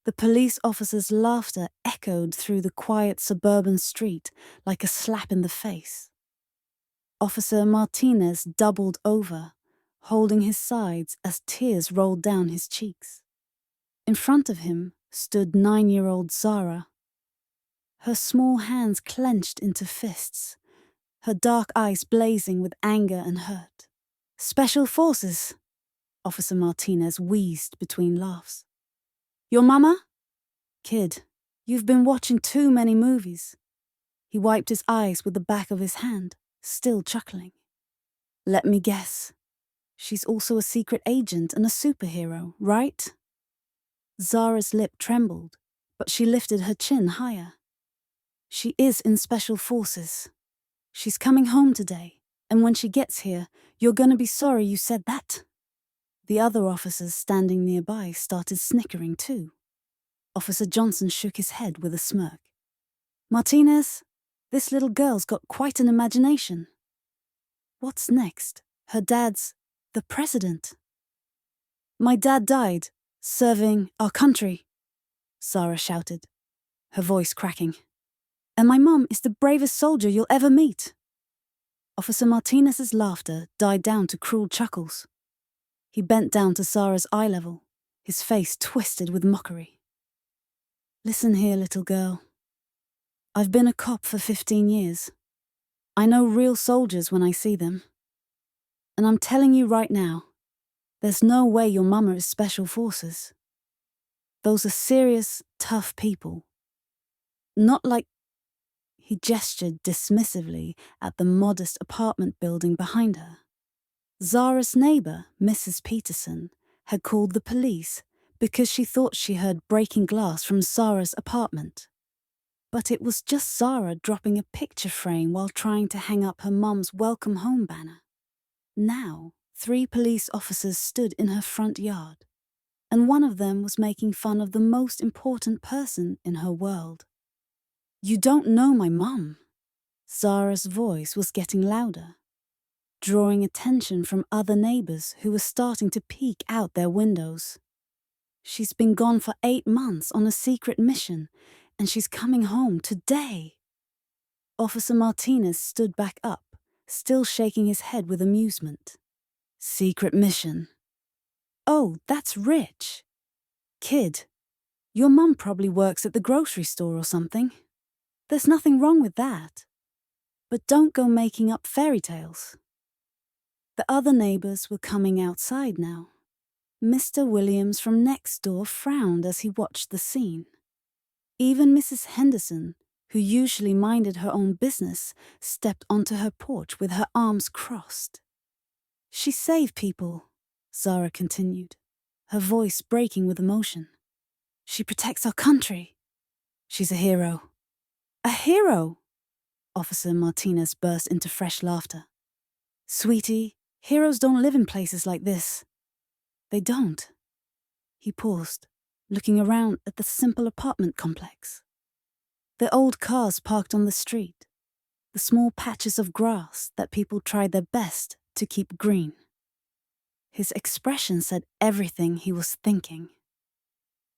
The police officer's laughter echoed through the quiet suburban street like a slap in the face. Officer Martinez doubled over, holding his sides as tears rolled down his cheeks. In front of him stood 9-year-old Zara. Her small hands clenched into fists, her dark eyes blazing with anger and hurt. "Special Forces," Officer Martinez wheezed between laughs. "Your mama?" "Kid, you've been watching too many movies." He wiped his eyes with the back of his hand, still chuckling. "Let me guess. She's also a secret agent and a superhero, right?" Zara's lip trembled, but she lifted her chin higher. "She is in Special Forces. She's coming home today, and when she gets here, you're gonna be sorry you said that." The other officers standing nearby started snickering too. Officer Johnson shook his head with a smirk. "Martinez, this little girl's got quite an imagination." What's next? Her dad's the president. "My dad died, serving our country," Zara shouted, her voice cracking. "And my mom is the bravest soldier you'll ever meet." Officer Martinez's laughter died down to cruel chuckles. He bent down to Zara's eye level, his face twisted with mockery. "Listen here, little girl. I've been a cop for 15 years. I know real soldiers when I see them. And I'm telling you right now, there's no way your mama is Special Forces. Those are serious, tough people. Not like..." He gestured dismissively at the modest apartment building behind her. Zara's neighbor, Mrs. Peterson, had called the police because she thought she heard breaking glass from Zara's apartment. But it was just Zara dropping a picture frame while trying to hang up her mum's welcome home banner. Now, 3 police officers stood in her front yard, and one of them was making fun of the most important person in her world. "You don't know my mum." Zara's voice was getting louder, drawing attention from other neighbors who were starting to peek out their windows. "She's been gone for 8 months on a secret mission, and she's coming home today." Officer Martinez stood back up, still shaking his head with amusement. "Secret mission? Oh, that's rich. Kid, your mum probably works at the grocery store or something. There's nothing wrong with that. But don't go making up fairy tales." The other neighbors were coming outside now. Mr. Williams from next door frowned as he watched the scene. Even Mrs. Henderson, who usually minded her own business, stepped onto her porch with her arms crossed. "She saved people," Zara continued, her voice breaking with emotion. "She protects our country. She's a hero." "A hero?" Officer Martinez burst into fresh laughter. "Sweetie, heroes don't live in places like this." "They don't." He paused, looking around at the simple apartment complex. The old cars parked on the street, the small patches of grass that people tried their best to keep green. His expression said everything he was thinking.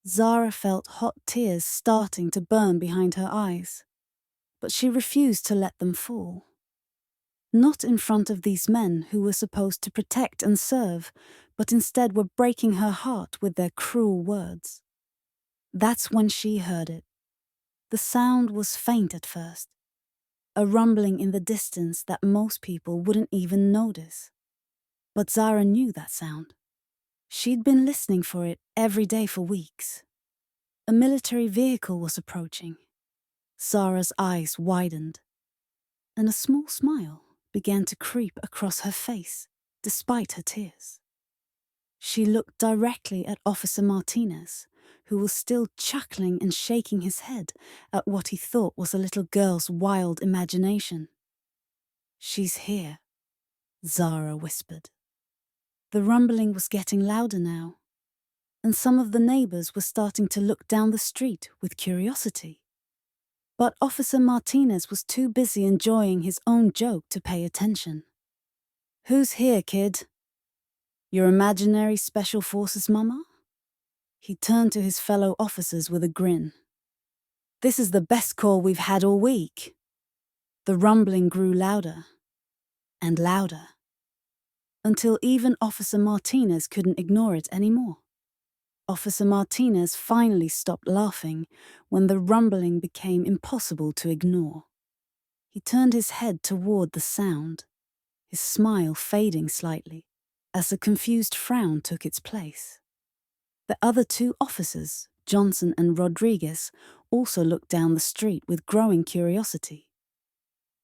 Zara felt hot tears starting to burn behind her eyes, but she refused to let them fall. Not in front of these men who were supposed to protect and serve, but instead were breaking her heart with their cruel words. That's when she heard it. The sound was faint at first, a rumbling in the distance that most people wouldn't even notice. But Zara knew that sound. She'd been listening for it every day for weeks. A military vehicle was approaching. Zara's eyes widened, and a small smile began to creep across her face, despite her tears. She looked directly at Officer Martinez, who was still chuckling and shaking his head at what he thought was a little girl's wild imagination. "She's here," Zara whispered. The rumbling was getting louder now, and some of the neighbors were starting to look down the street with curiosity. But Officer Martinez was too busy enjoying his own joke to pay attention. "Who's here, kid? Your imaginary Special Forces mama?" He turned to his fellow officers with a grin. "This is the best call we've had all week." The rumbling grew louder and louder, until even Officer Martinez couldn't ignore it anymore. Officer Martinez finally stopped laughing when the rumbling became impossible to ignore. He turned his head toward the sound, his smile fading slightly as a confused frown took its place. The other two officers, Johnson and Rodriguez, also looked down the street with growing curiosity.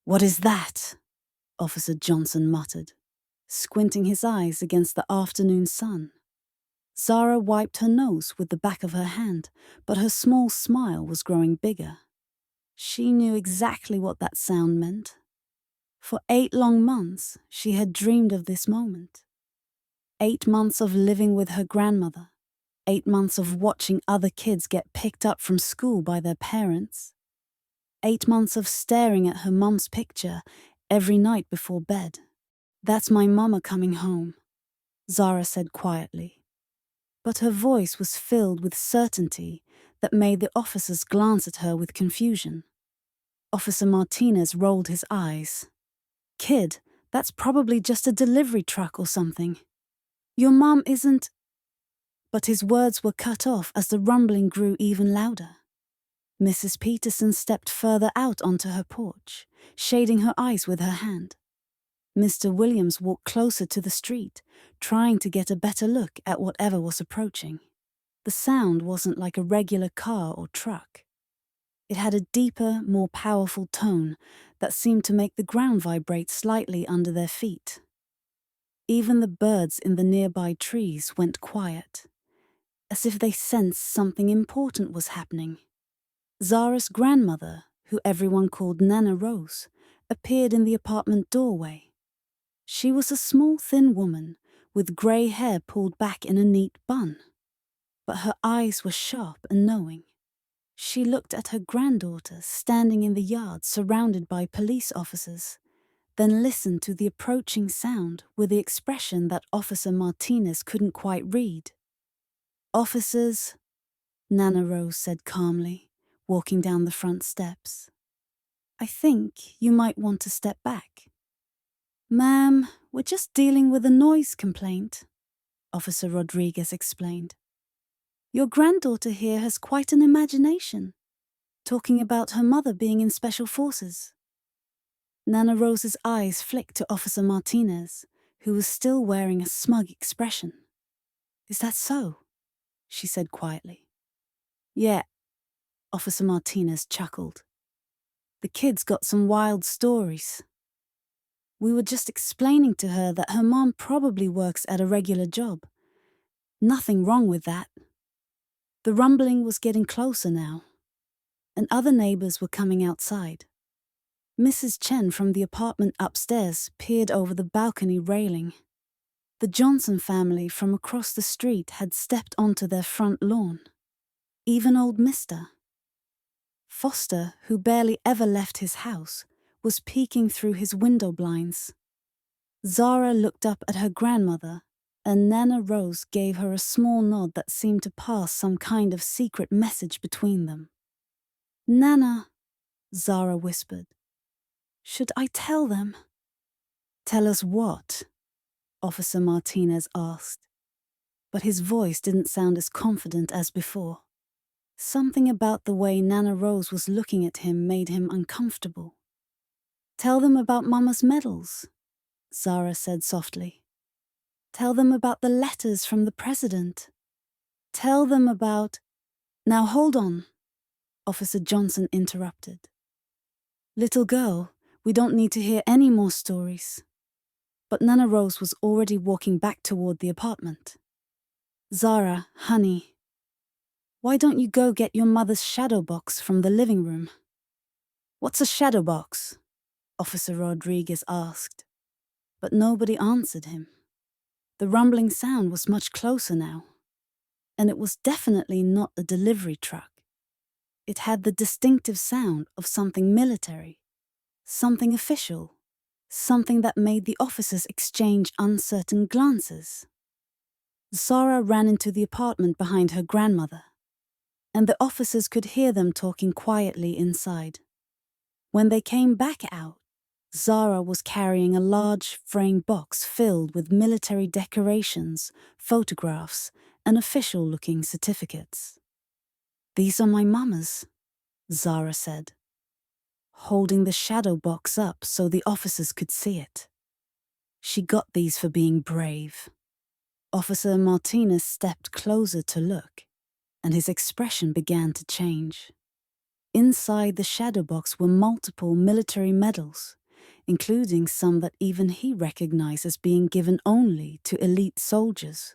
"What is that?" Officer Johnson muttered, squinting his eyes against the afternoon sun. Zara wiped her nose with the back of her hand, but her small smile was growing bigger. She knew exactly what that sound meant. For 8 long months, she had dreamed of this moment. 8 months of living with her grandmother. 8 months of watching other kids get picked up from school by their parents. 8 months of staring at her mum's picture every night before bed. "That's my mama coming home," Zara said quietly. But her voice was filled with certainty that made the officers glance at her with confusion. Officer Martinez rolled his eyes. "Kid, that's probably just a delivery truck or something. Your mom isn't—" But his words were cut off as the rumbling grew even louder. Mrs. Peterson stepped further out onto her porch, shading her eyes with her hand. Mr. Williams walked closer to the street, trying to get a better look at whatever was approaching. The sound wasn't like a regular car or truck. It had a deeper, more powerful tone that seemed to make the ground vibrate slightly under their feet. Even the birds in the nearby trees went quiet, as if they sensed something important was happening. Zara's grandmother, who everyone called Nana Rose, appeared in the apartment doorway. She was a small, thin woman with grey hair pulled back in a neat bun. But her eyes were sharp and knowing. She looked at her granddaughter standing in the yard surrounded by police officers, then listened to the approaching sound with the expression that Officer Martinez couldn't quite read. "Officers," Nana Rose said calmly, walking down the front steps. "I think you might want to step back." "Ma'am, we're just dealing with a noise complaint," Officer Rodriguez explained. "Your granddaughter here has quite an imagination, talking about her mother being in special forces." Nana Rose's eyes flicked to Officer Martinez, who was still wearing a smug expression. "Is that so?" she said quietly. "Yeah," Officer Martinez chuckled. "The kid's got some wild stories. We were just explaining to her that her mom probably works at a regular job. Nothing wrong with that." The rumbling was getting closer now, and other neighbors were coming outside. Mrs. Chen from the apartment upstairs peered over the balcony railing. The Johnson family from across the street had stepped onto their front lawn. Even old Mr. Foster, who barely ever left his house, was peeking through his window blinds. Zara looked up at her grandmother, and Nana Rose gave her a small nod that seemed to pass some kind of secret message between them. "Nana," Zara whispered, "should I tell them?" "Tell us what?" Officer Martinez asked. But his voice didn't sound as confident as before. Something about the way Nana Rose was looking at him made him uncomfortable. "Tell them about Mama's medals," Zara said softly. "Tell them about the letters from the president. Tell them about—" "Now hold on," Officer Johnson interrupted. "Little girl, we don't need to hear any more stories." But Nana Rose was already walking back toward the apartment. "Zara, honey, why don't you go get your mother's shadow box from the living room?" "What's a shadow box?" Officer Rodriguez asked. But nobody answered him. The rumbling sound was much closer now, and it was definitely not a delivery truck. It had the distinctive sound of something military, something official, something that made the officers exchange uncertain glances. Zara ran into the apartment behind her grandmother, and the officers could hear them talking quietly inside. When they came back out, Zara was carrying a large framed box filled with military decorations, photographs, and official-looking certificates. "These are my mama's," Zara said, holding the shadow box up so the officers could see it. "She got these for being brave." Officer Martinez stepped closer to look, and his expression began to change. Inside the shadow box were multiple military medals, including some that even he recognized as being given only to elite soldiers.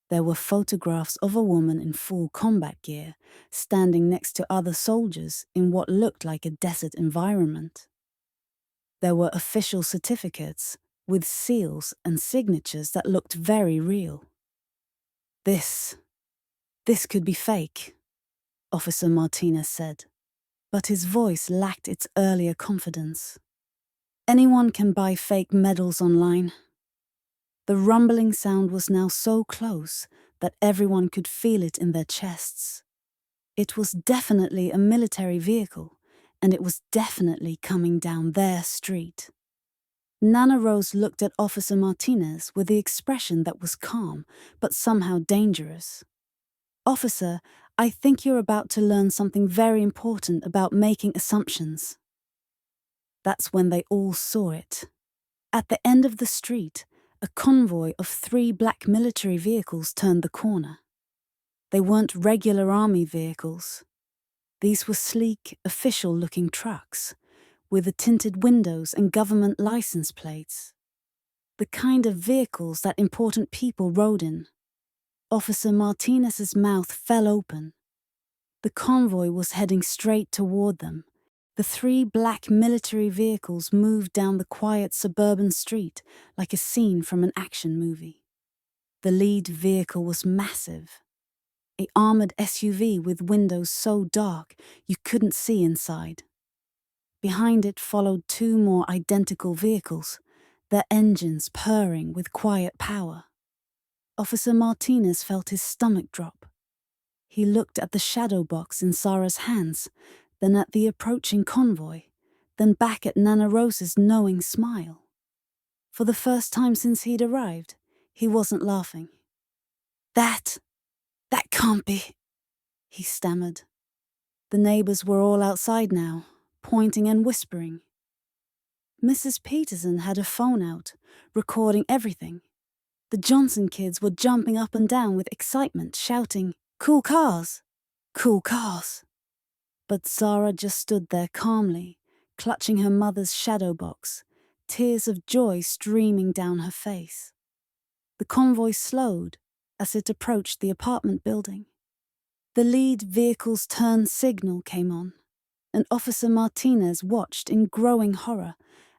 There were photographs of a woman in full combat gear standing next to other soldiers in what looked like a desert environment. There were official certificates with seals and signatures that looked very real. This could be fake," Officer Martinez said, but his voice lacked its earlier confidence. "Anyone can buy fake medals online." The rumbling sound was now so close that everyone could feel it in their chests. It was definitely a military vehicle, and it was definitely coming down their street. Nana Rose looked at Officer Martinez with the expression that was calm, but somehow dangerous. "Officer, I think you're about to learn something very important about making assumptions." That's when they all saw it. At the end of the street, a convoy of 3 black military vehicles turned the corner. They weren't regular army vehicles. These were sleek, official-looking trucks, with the tinted windows and government license plates. The kind of vehicles that important people rode in. Officer Martinez's mouth fell open. The convoy was heading straight toward them. The 3 black military vehicles moved down the quiet suburban street like a scene from an action movie. The lead vehicle was massive. An armored SUV with windows so dark you couldn't see inside. Behind it followed 2 more identical vehicles, their engines purring with quiet power. Officer Martinez felt his stomach drop. He looked at the shadow box in Zara's hands, then at the approaching convoy, then back at Nana Rose's knowing smile. For the first time since he'd arrived, he wasn't laughing. That can't be," he stammered. The neighbors were all outside now, pointing and whispering. Mrs. Peterson had her phone out, recording everything. The Johnson kids were jumping up and down with excitement, shouting, "Cool cars! Cool cars!" But Zara just stood there calmly, clutching her mother's shadow box, tears of joy streaming down her face. The convoy slowed as it approached the apartment building. The lead vehicle's turn signal came on, and Officer Martinez watched in growing horror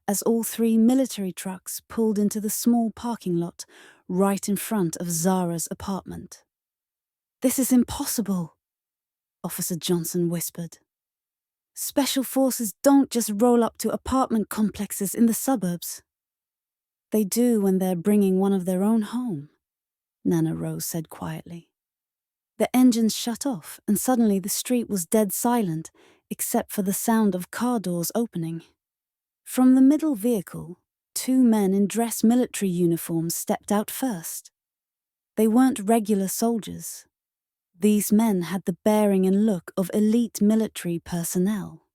as all 3 military trucks pulled into the small parking lot right in front of Zara's apartment. "This is impossible," Officer Johnson whispered. "Special forces don't just roll up to apartment complexes in the suburbs." "They do when they're bringing one of their own home," Nana Rose said quietly. The engines shut off, and suddenly the street was dead silent, except for the sound of car doors opening. From the middle vehicle, 2 men in dress military uniforms stepped out first. They weren't regular soldiers. These men had the bearing and look of elite military personnel.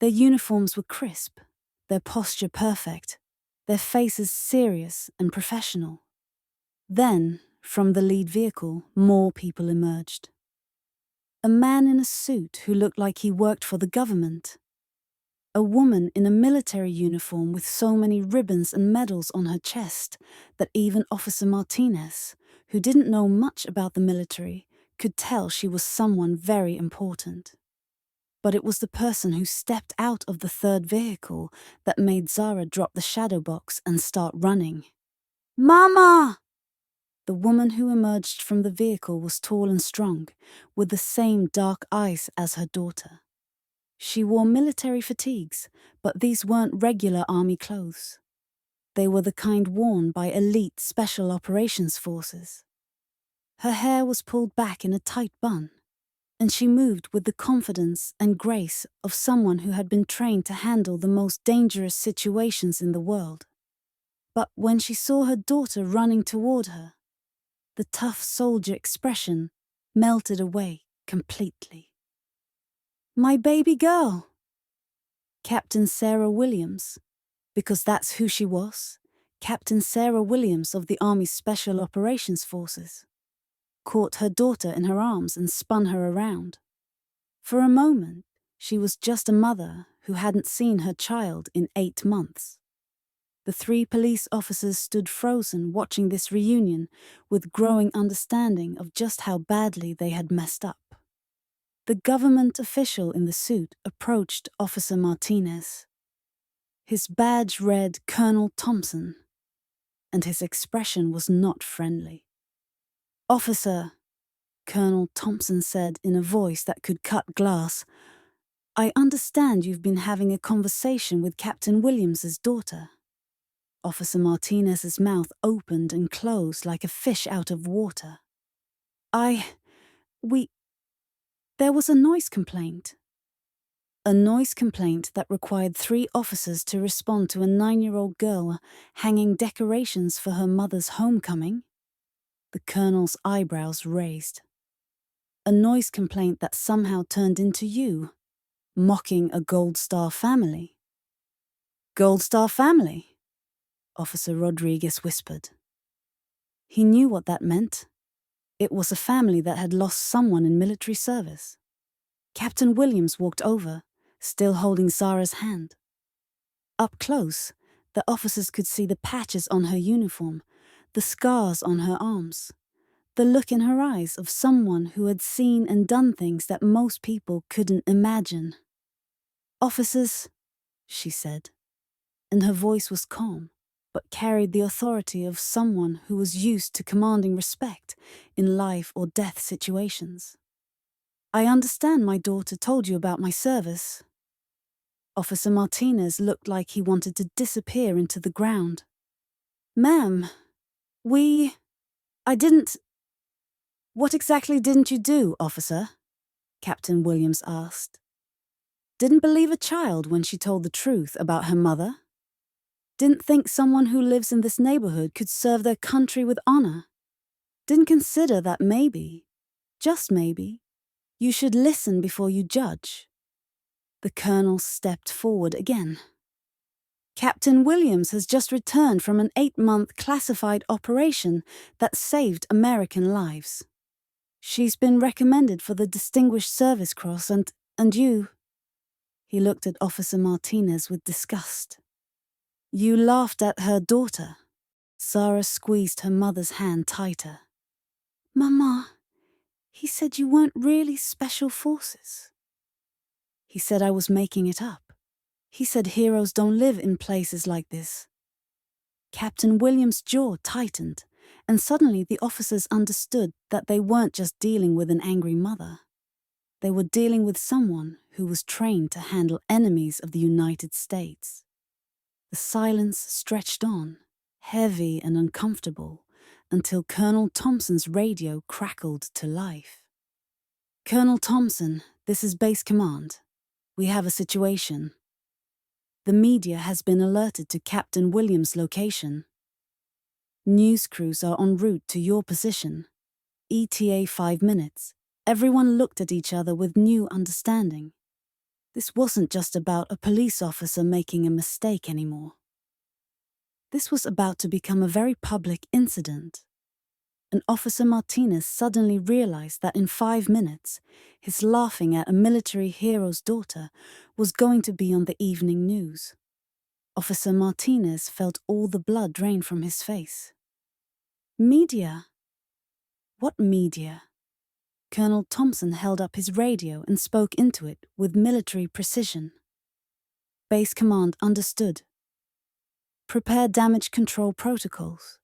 Their uniforms were crisp, their posture perfect, their faces serious and professional. Then, from the lead vehicle, more people emerged. A man in a suit who looked like he worked for the government. A woman in a military uniform with so many ribbons and medals on her chest that even Officer Martinez, who didn't know much about the military, could tell she was someone very important. But it was the person who stepped out of the 3rd vehicle that made Zara drop the shadow box and start running. "Mama!" The woman who emerged from the vehicle was tall and strong, with the same dark eyes as her daughter. She wore military fatigues, but these weren't regular army clothes. They were the kind worn by elite special operations forces. Her hair was pulled back in a tight bun, and she moved with the confidence and grace of someone who had been trained to handle the most dangerous situations in the world. But when she saw her daughter running toward her, the tough soldier expression melted away completely. "My baby girl!" Captain Sarah Williams, because that's who she was, Captain Sarah Williams of the Army's Special Operations Forces, caught her daughter in her arms and spun her around. For a moment, she was just a mother who hadn't seen her child in 8 months. The 3 police officers stood frozen watching this reunion with growing understanding of just how badly they had messed up. The government official in the suit approached Officer Martinez. His badge read Colonel Thompson, and his expression was not friendly. "Officer," Colonel Thompson said in a voice that could cut glass, "I understand you've been having a conversation with Captain Williams's daughter." Officer Martinez's mouth opened and closed like a fish out of water. There was a noise complaint. A noise complaint that required 3 officers to respond to a 9-year-old girl hanging decorations for her mother's homecoming. The colonel's eyebrows raised. A noise complaint that somehow turned into you, mocking a Gold Star family. "Gold Star family?" Officer Rodriguez whispered. He knew what that meant. It was a family that had lost someone in military service. Captain Williams walked over, still holding Zara's hand. Up close, the officers could see the patches on her uniform, the scars on her arms, the look in her eyes of someone who had seen and done things that most people couldn't imagine. "Officers," she said, and her voice was calm, but carried the authority of someone who was used to commanding respect in life or death situations. "I understand my daughter told you about my service." Officer Martinez looked like he wanted to disappear into the ground. "Ma'am, I didn't—" "What exactly didn't you do, officer?" Captain Williams asked. "Didn't believe a child when she told the truth about her mother? Didn't think someone who lives in this neighborhood could serve their country with honor? Didn't consider that maybe, just maybe, you should listen before you judge?" The colonel stepped forward again. "Captain Williams has just returned from an 8-month classified operation that saved American lives. She's been recommended for the Distinguished Service Cross and you—" He looked at Officer Martinez with disgust. "You laughed at her daughter." Zara squeezed her mother's hand tighter. "Mama, he said you weren't really special forces." "He said I was making it up. He said heroes don't live in places like this." Captain Williams' jaw tightened, and suddenly the officers understood that they weren't just dealing with an angry mother. They were dealing with someone who was trained to handle enemies of the United States. The silence stretched on, heavy and uncomfortable, until Colonel Thompson's radio crackled to life. "Colonel Thompson, this is Base Command. We have a situation. The media has been alerted to Captain Williams' location. News crews are en route to your position. ETA 5 minutes. Everyone looked at each other with new understanding. This wasn't just about a police officer making a mistake anymore. This was about to become a very public incident. And Officer Martinez suddenly realized that in 5 minutes, his laughing at a military hero's daughter was going to be on the evening news. Officer Martinez felt all the blood drain from his face. "Media? What media?" Colonel Thompson held up his radio and spoke into it with military precision. Base Command understood. Prepare damage control protocols.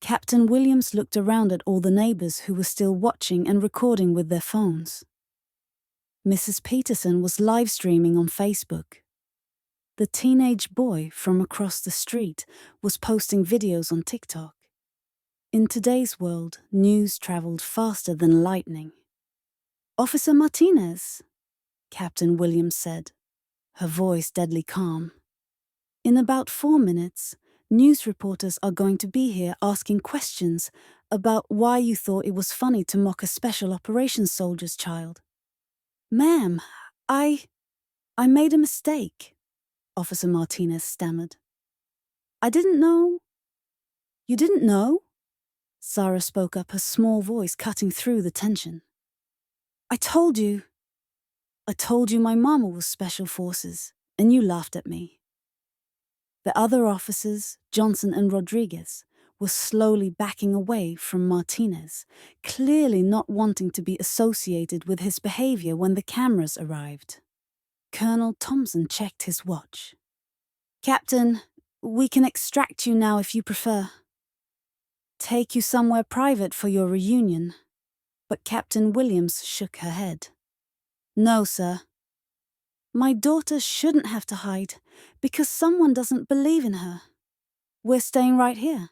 Captain Williams looked around at all the neighbors who were still watching and recording with their phones. Mrs. Peterson was live streaming on Facebook. The teenage boy from across the street was posting videos on TikTok. In today's world, news traveled faster than lightning. "Officer Martinez," Captain Williams said, her voice deadly calm. "In about 4 minutes, news reporters are going to be here asking questions about why you thought it was funny to mock a special operations soldier's child." "Ma'am, I made a mistake," Officer Martinez stammered. "I didn't know." "You didn't know?" Zara spoke up, her small voice cutting through the tension. I told you my mama was Special Forces, and you laughed at me." The other officers, Johnson and Rodriguez, were slowly backing away from Martinez, clearly not wanting to be associated with his behavior when the cameras arrived. Colonel Thompson checked his watch. "Captain, we can extract you now if you prefer. Take you somewhere private for your reunion." But Captain Williams shook her head. "No, sir. My daughter shouldn't have to hide because someone doesn't believe in her. We're staying right here."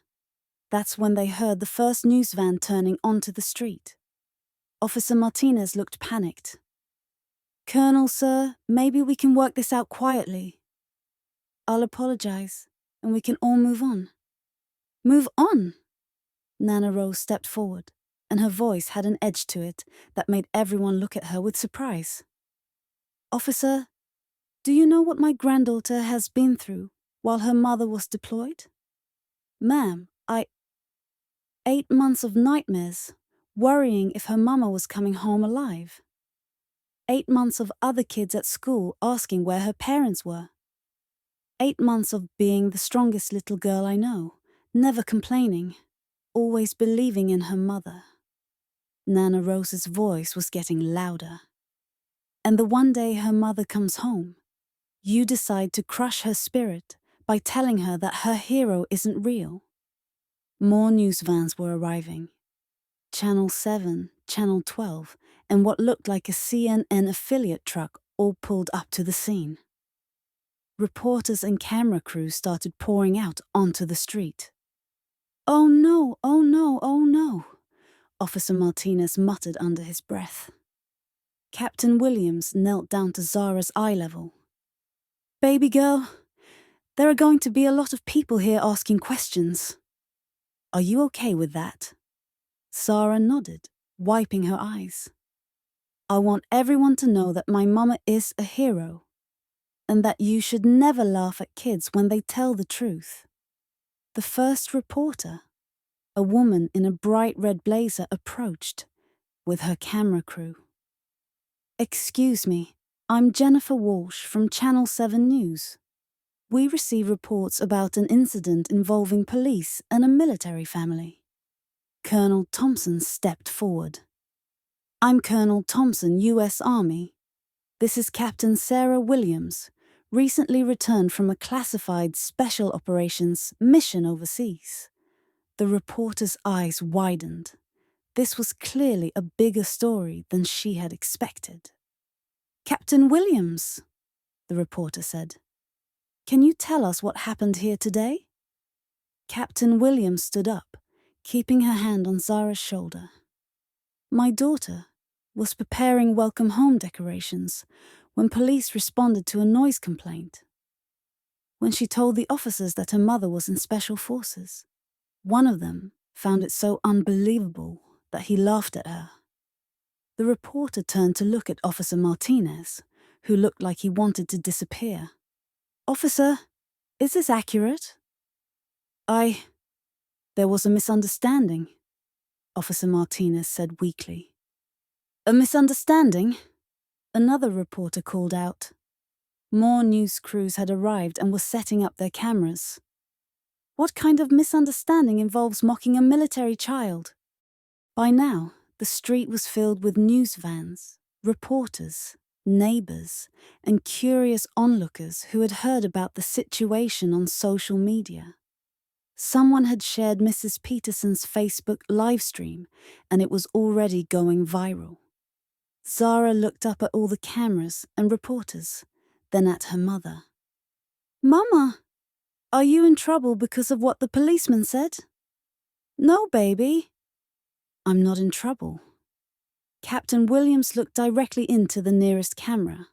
That's when they heard the first news van turning onto the street. Officer Martinez looked panicked. "Colonel, sir, maybe we can work this out quietly. I'll apologize, and we can all move on." "Move on?" Nana Rose stepped forward, and her voice had an edge to it that made everyone look at her with surprise. "Officer, do you know what my granddaughter has been through while her mother was deployed?" "Ma'am, 8 months of nightmares, worrying if her mama was coming home alive. 8 months of other kids at school asking where her parents were. 8 months of being the strongest little girl I know, never complaining, always believing in her mother." Nana Rose's voice was getting louder. "And the one day her mother comes home, you decide to crush her spirit by telling her that her hero isn't real." More news vans were arriving. Channel 7, Channel 12, and what looked like a CNN affiliate truck all pulled up to the scene. Reporters and camera crews started pouring out onto the street. "Oh no, oh no, oh no," Officer Martinez muttered under his breath. Captain Williams knelt down to Zara's eye level. "Baby girl, there are going to be a lot of people here asking questions. Are you okay with that?" Zara nodded, wiping her eyes. "I want everyone to know that my mama is a hero, and that you should never laugh at kids when they tell the truth." The first reporter, a woman in a bright red blazer, approached with her camera crew. "Excuse me, I'm Jennifer Walsh from Channel 7 News. We receive reports about an incident involving police and a military family." Colonel Thompson stepped forward. "I'm Colonel Thompson, U.S. Army. This is Captain Sarah Williams, recently returned from a classified special operations mission overseas." The reporter's eyes widened. This was clearly a bigger story than she had expected. "Captain Williams," the reporter said, "can you tell us what happened here today?" Captain Williams stood up, keeping her hand on Zara's shoulder. "My daughter was preparing welcome home decorations when police responded to a noise complaint. When she told the officers that her mother was in Special Forces, one of them found it so unbelievable that he laughed at her." The reporter turned to look at Officer Martinez, who looked like he wanted to disappear. "Officer, is this accurate?" There was a misunderstanding," Officer Martinez said weakly. "A misunderstanding?" another reporter called out. More news crews had arrived and were setting up their cameras. "What kind of misunderstanding involves mocking a military child?" By now, the street was filled with news vans, reporters, neighbors, and curious onlookers who had heard about the situation on social media. Someone had shared Mrs. Peterson's Facebook livestream, and it was already going viral. Zara looked up at all the cameras and reporters, then at her mother. "Mama, are you in trouble because of what the policeman said?" No, baby. I'm not in trouble. Captain Williams looked directly into the nearest camera.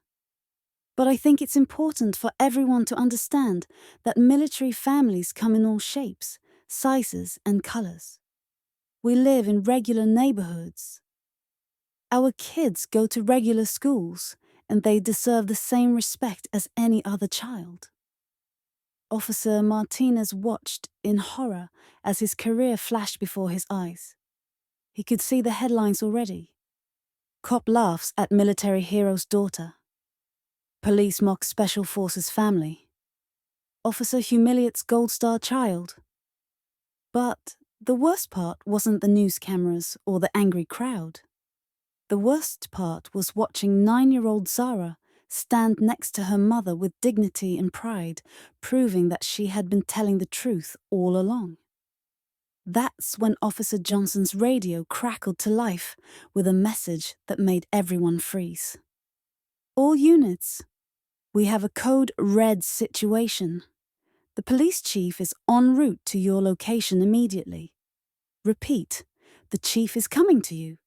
But I think it's important for everyone to understand that military families come in all shapes, sizes, and colors. We live in regular neighborhoods. Our kids go to regular schools, and they deserve the same respect as any other child. Officer Martinez watched in horror as his career flashed before his eyes. He could see the headlines already. Cop laughs at military hero's daughter. Police mock Special Forces family. Officer humiliates Gold Star child. But the worst part wasn't the news cameras or the angry crowd. The worst part was watching 9-year-old Zara stand next to her mother with dignity and pride, proving that she had been telling the truth all along. That's when Officer Johnson's radio crackled to life with a message that made everyone freeze. All units, we have a code red situation. The police chief is en route to your location immediately. Repeat, the chief is coming to you.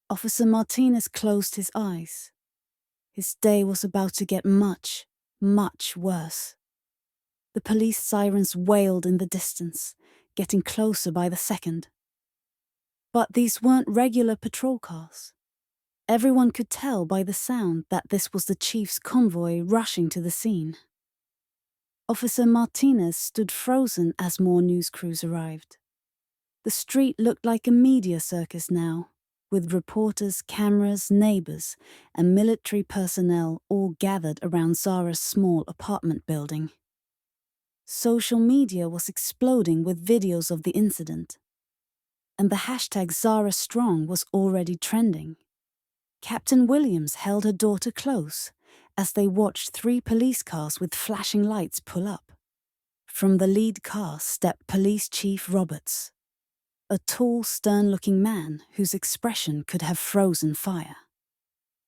Officer Martinez closed his eyes. His day was about to get much, much worse. The police sirens wailed in the distance, getting closer by the second. But these weren't regular patrol cars. Everyone could tell by the sound that this was the chief's convoy rushing to the scene. Officer Martinez stood frozen as more news crews arrived. The street looked like a media circus now, with reporters, cameras, neighbors, and military personnel all gathered around Zara's small apartment building. Social media was exploding with videos of the incident, and the hashtag ZaraStrong was already trending. Captain Williams held her daughter close as they watched 3 police cars with flashing lights pull up. From the lead car stepped Police Chief Roberts, a tall, stern-looking man whose expression could have frozen fire.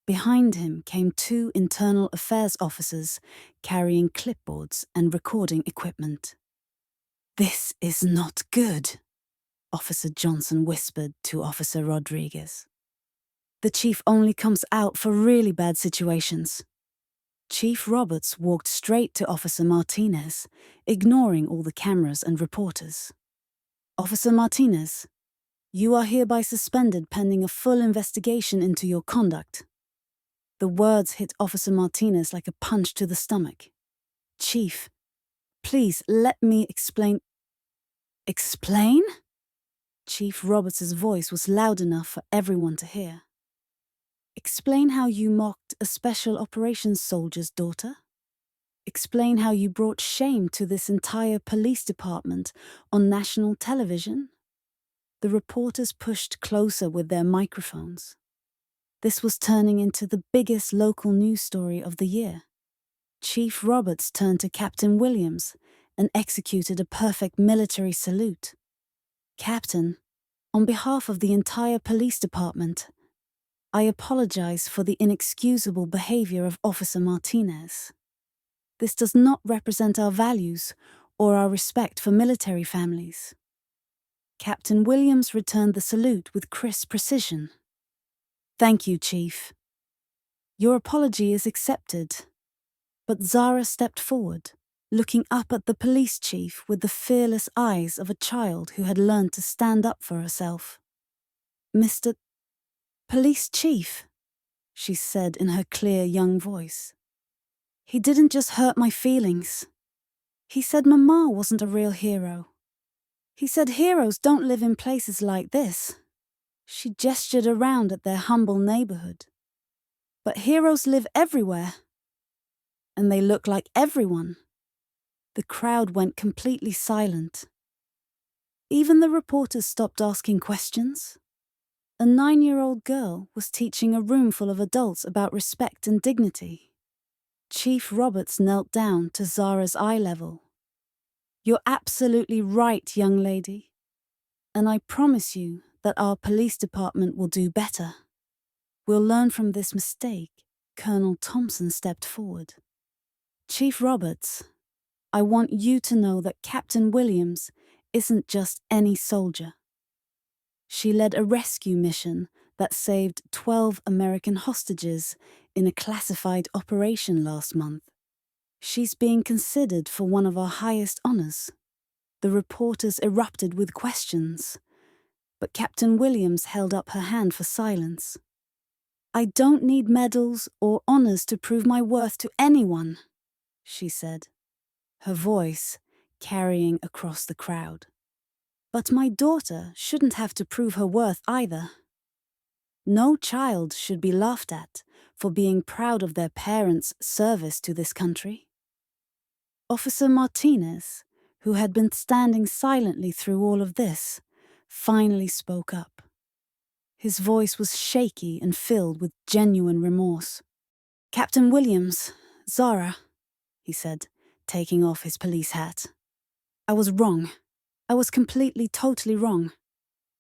Behind him came 2 internal affairs officers carrying clipboards and recording equipment. "This is not good," Officer Johnson whispered to Officer Rodriguez. "The chief only comes out for really bad situations." Chief Roberts walked straight to Officer Martinez, ignoring all the cameras and reporters. "Officer Martinez, you are hereby suspended pending a full investigation into your conduct." The words hit Officer Martinez like a punch to the stomach. "Chief, please let me explain." "Explain?" Chief Roberts' voice was loud enough for everyone to hear. "Explain how you mocked a special operations soldier's daughter. Explain how you brought shame to this entire police department on national television." The reporters pushed closer with their microphones. This was turning into the biggest local news story of the year. Chief Roberts turned to Captain Williams and executed a perfect military salute. "Captain, on behalf of the entire police department, I apologize for the inexcusable behavior of Officer Martinez. This does not represent our values or our respect for military families." Captain Williams returned the salute with crisp precision. "Thank you, Chief. Your apology is accepted." But Zara stepped forward, looking up at the police chief with the fearless eyes of a child who had learned to stand up for herself. "Mr. Police Chief," she said in her clear young voice, "he didn't just hurt my feelings. He said Mama wasn't a real hero. He said heroes don't live in places like this." She gestured around at their humble neighborhood. "But heroes live everywhere. And they look like everyone." The crowd went completely silent. Even the reporters stopped asking questions. A 9-year-old girl was teaching a room full of adults about respect and dignity. Chief Roberts knelt down to Zara's eye level. "You're absolutely right, young lady. And I promise you that our police department will do better. We'll learn from this mistake." Colonel Thompson stepped forward. "Chief Roberts, I want you to know that Captain Williams isn't just any soldier. She led a rescue mission that saved 12 American hostages in a classified operation last month. She's being considered for one of our highest honors. The reporters erupted with questions, but Captain Williams held up her hand for silence. "I don't need medals or honors to prove my worth to anyone," she said, her voice carrying across the crowd. "But my daughter shouldn't have to prove her worth either. No child should be laughed at for being proud of their parents' service to this country." Officer Martinez, who had been standing silently through all of this, finally spoke up. His voice was shaky and filled with genuine remorse. "Captain Williams, Zara," he said, taking off his police hat. "I was wrong. I was completely, totally wrong.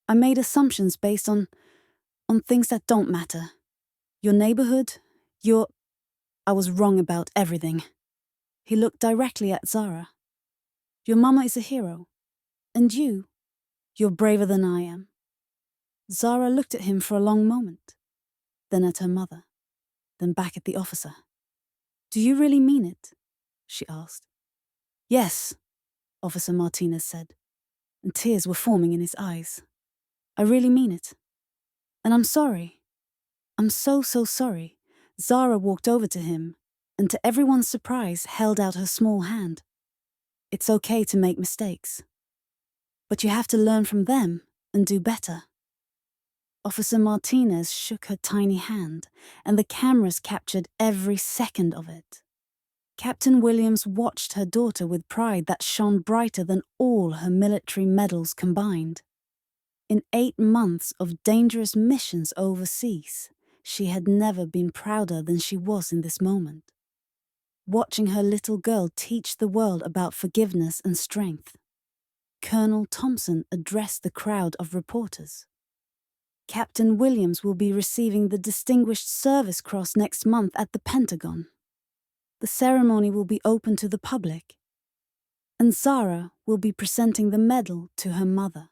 I made assumptions based on things that don't matter. Your neighborhood, I was wrong about everything." He looked directly at Zara. "Your mama is a hero. And you're braver than I am." Zara looked at him for a long moment, then at her mother, then back at the officer. "Do you really mean it?" she asked. "Yes," Officer Martinez said, and tears were forming in his eyes. "I really mean it. And I'm sorry. I'm so sorry." Zara walked over to him, and to everyone's surprise held out her small hand. "It's okay to make mistakes, but you have to learn from them and do better." Officer Martinez shook her tiny hand, and the cameras captured every second of it. Captain Williams watched her daughter with pride that shone brighter than all her military medals combined. In 8 months of dangerous missions overseas, she had never been prouder than she was in this moment. Watching her little girl teach the world about forgiveness and strength. Colonel Thompson addressed the crowd of reporters. "Captain Williams will be receiving the Distinguished Service Cross next month at the Pentagon. The ceremony will be open to the public, and Zara will be presenting the medal to her mother."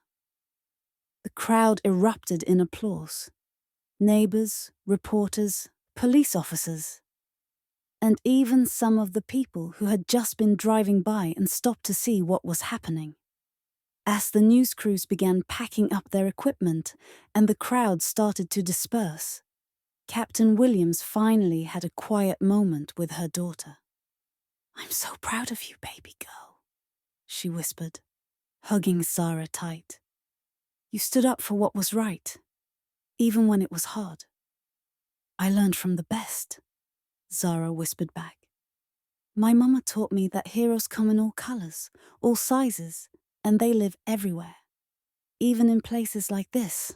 The crowd erupted in applause. Neighbors, reporters, police officers, and even some of the people who had just been driving by and stopped to see what was happening. As the news crews began packing up their equipment and the crowd started to disperse, Captain Williams finally had a quiet moment with her daughter. "I'm so proud of you, baby girl," she whispered, hugging Zara tight. "You stood up for what was right, even when it was hard." "I learned from the best," Zara whispered back. "My mama taught me that heroes come in all colors, all sizes, and they live everywhere, even in places like this."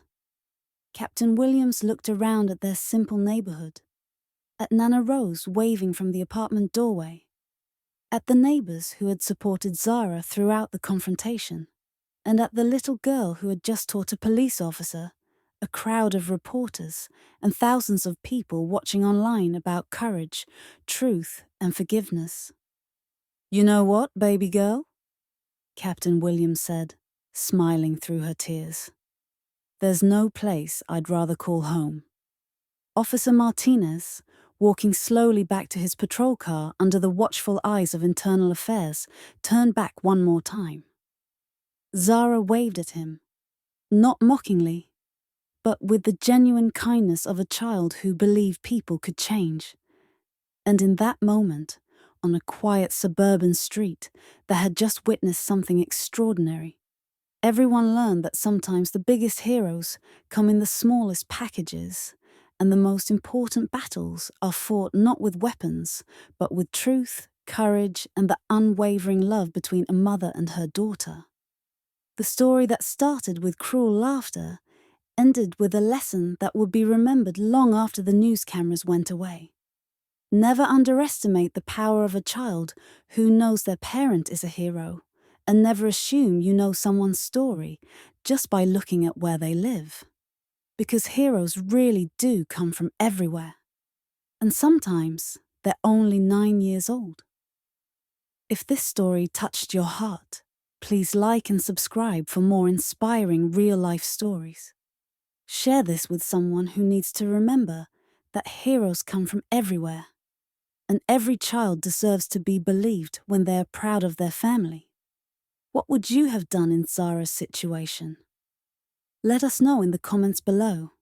Captain Williams looked around at their simple neighborhood, at Nana Rose waving from the apartment doorway, at the neighbors who had supported Zara throughout the confrontation, and at the little girl who had just taught a police officer, a crowd of reporters, and thousands of people watching online about courage, truth, and forgiveness. "You know what, baby girl?" Captain Williams said, smiling through her tears. "There's no place I'd rather call home." Officer Martinez, walking slowly back to his patrol car under the watchful eyes of Internal Affairs, turned back one more time. Zara waved at him, not mockingly, but with the genuine kindness of a child who believed people could change. And in that moment, on a quiet suburban street that had just witnessed something extraordinary, everyone learned that sometimes the biggest heroes come in the smallest packages, and the most important battles are fought not with weapons, but with truth, courage, and the unwavering love between a mother and her daughter. The story that started with cruel laughter ended with a lesson that would be remembered long after the news cameras went away. Never underestimate the power of a child who knows their parent is a hero, and never assume you know someone's story just by looking at where they live. Because heroes really do come from everywhere, and sometimes they're only 9 years old. If this story touched your heart, Please like and subscribe for more inspiring real-life stories. Share this with someone who needs to remember that heroes come from everywhere, and every child deserves to be believed when they are proud of their family. What would you have done in Zara's situation? Let us know in the comments below.